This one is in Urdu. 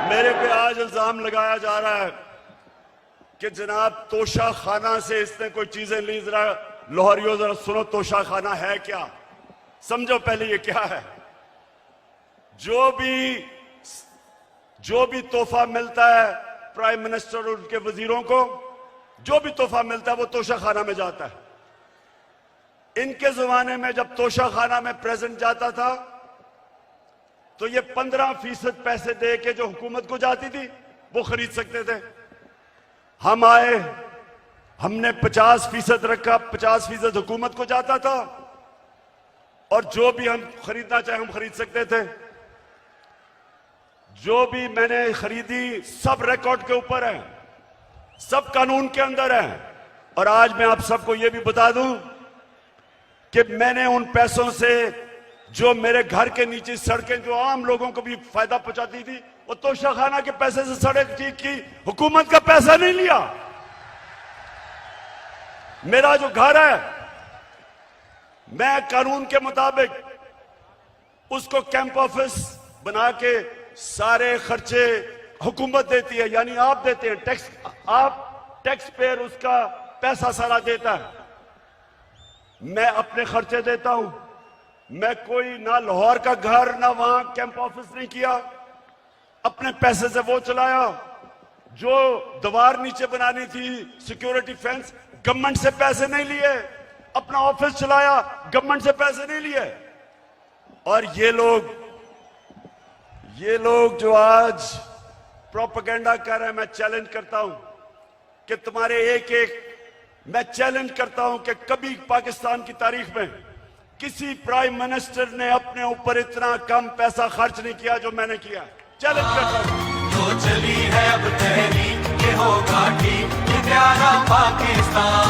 میرے پہ آج الزام لگایا جا رہا ہے کہ جناب توشہ خانہ سے اس نے کوئی چیزیں لی. ذرا لاہوریوں ذرا سنو توشہ خانہ ہے کیا, سمجھو پہلے یہ کیا ہے. جو بھی تحفہ ملتا ہے پرائم منسٹر اور ان کے وزیروں کو, جو بھی تحفہ ملتا ہے وہ توشہ خانہ میں جاتا ہے. ان کے زمانے میں جب توشہ خانہ میں پریزنٹ جاتا تھا تو یہ 15% پیسے دے کے جو حکومت کو جاتی تھی وہ خرید سکتے تھے. ہم آئے, ہم نے 50% رکھا, 50% حکومت کو جاتا تھا اور جو بھی ہم خریدنا چاہیں ہم خرید سکتے تھے. جو بھی میں نے خریدی سب ریکارڈ کے اوپر ہے, سب قانون کے اندر ہے. اور آج میں آپ سب کو یہ بھی بتا دوں کہ میں نے ان پیسوں سے جو میرے گھر کے نیچے سڑکیں جو عام لوگوں کو بھی فائدہ پہنچاتی تھی وہ توشہ خانہ کے پیسے سے سڑک ٹھیک کی, حکومت کا پیسہ نہیں لیا. میرا جو گھر ہے میں قانون کے مطابق اس کو کیمپ آفس بنا کے سارے خرچے حکومت دیتی ہے, یعنی آپ دیتے ہیں ٹیکس, آپ ٹیکس پیئر اس کا پیسہ سارا دیتا ہے. میں اپنے خرچے دیتا ہوں. میں کوئی نہ لاہور کا گھر نہ وہاں کیمپ آفس نہیں کیا, اپنے پیسے سے وہ چلایا. جو دیوار نیچے بنانی تھی سیکیورٹی فینس, گورنمنٹ سے پیسے نہیں لیے. اپنا آفس چلایا, گورنمنٹ سے پیسے نہیں لیے. اور یہ لوگ جو آج پروپیگنڈا کر رہے ہیں, میں چیلنج کرتا ہوں کہ تمہارے میں چیلنج کرتا ہوں کہ کبھی پاکستان کی تاریخ میں کسی پرائم منسٹر نے اپنے اوپر اتنا کم پیسہ خرچ نہیں کیا جو میں نے کیا. چیلنج کرتا ہوں. جو چلی ہے اب تحریک یہ ہوگا ٹھیک, یہ پیارا پاکستان.